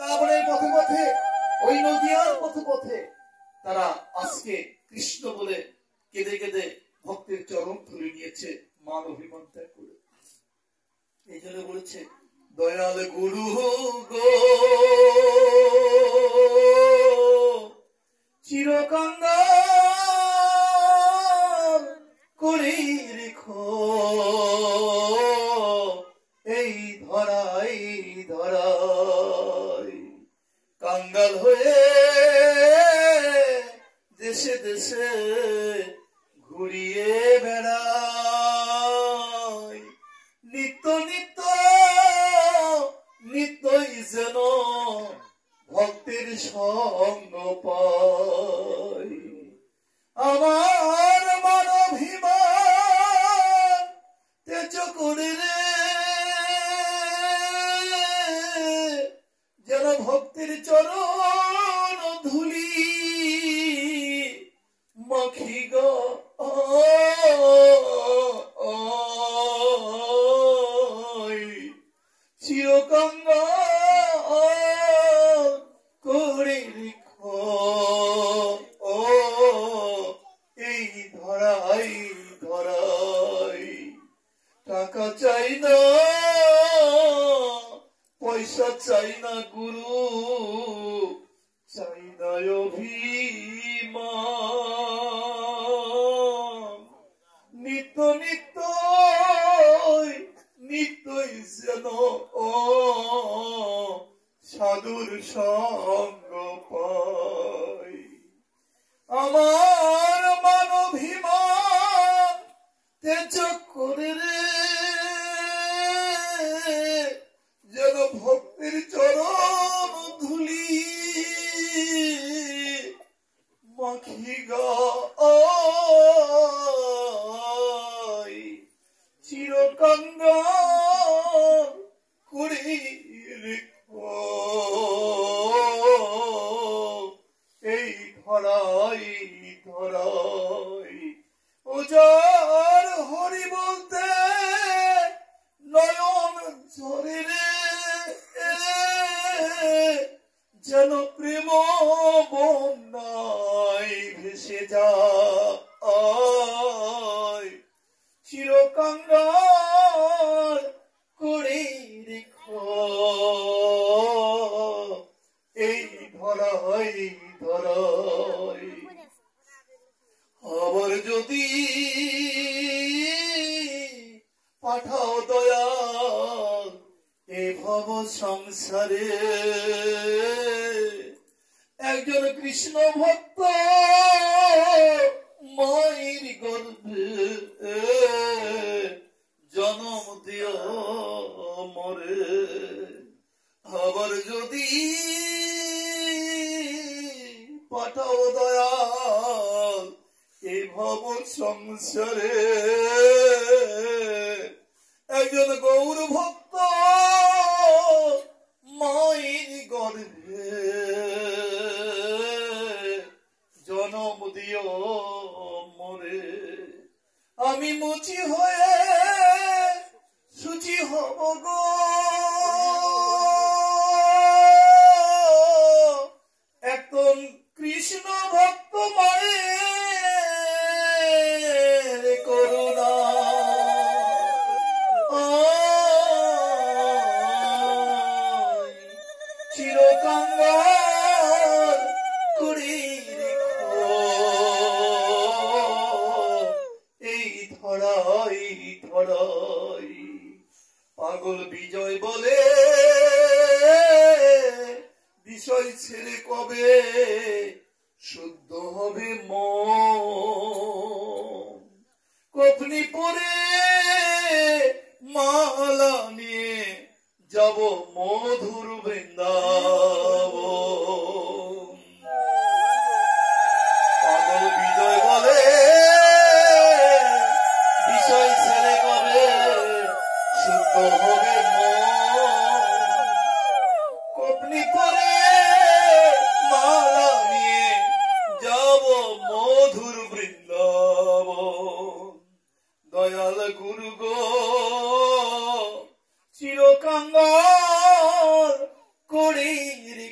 রাবণের পথে পথে, ওই নদিয়ার পথে পথে তারা আজকে কৃষ্ণ বলে কেঁদে কেঁদে ভক্তের চরণ ধরে নিয়েছে, মান অভিমান ত্যাগ করে। এই জন্য বলেছে দয়াল গুরু গো চিরকাঙ্গাল করে রেখো এই ধরাই ধরাই, কাঙ্গাল হয়ে দেশে দেশে ঘুরিয়ে বেড়াই, নিত্য নিত্য নিত্যই যেন ভক্তের সঙ্গ পাই। আমার মানভিমান তেজ করে রে যেন ভক্তের চরণ ধুলি মাখি গো চিরকাঙ্গাল করে রেখো এই ধরাই ধরাই। টাকা চাই না, পয়সা চাই না গুরু, চাই না অভিমান, নিত্য নিত্য নিত্যই যেন সাধুর সঙ্গ পাই। আমার মানভিমান তেজ করে রে যেন ভক্তের চরণ ধুলি মাখি গাই, চিরকাঙ্গাল করে রেখো এই ধরাই ধরাই। ও যার হরি বলতে নয়ন ঝরে রে যেন প্রেম বন্যায় ভেসে যায়, চিরকাঙ্গাল করে রেখো এই ধরাই ধরাই। আবার যদি পাঠাও দয়াল এ ভব সংসারে একজন কৃষ্ণ ভক্ত মায়ের গর্ভে জন্ম দিও মরে। আবার যদি পাঠাও দয়াল এ ভব সংসারে একজন গৌর ভক্ত মায়ের গর্ভে জন্ম দিও মরে। আমি মুচি হয়ে সুচি হব গো একজন কৃষ্ণ ভক্ত মায়ের করুণা চিরকাঙ্গাল করে রেখো এই ধরাই ধরাই। পাগল বিজয় বলে বিষয় ছেড়ে কবে শুদ্ধ হবে মন, কফনি পরে মালা নিয়ে যাব মধুর বৃন্দাবন। পাগল বিজয় বলে বিষয় ছেড়ে কবে শুদ্ধ হবে মন, কফনি পরে মালা নিয়ে যাব মধুর বৃন্দাবন। দয়াল গুরু গো চিরকাঙ্গাল করে রে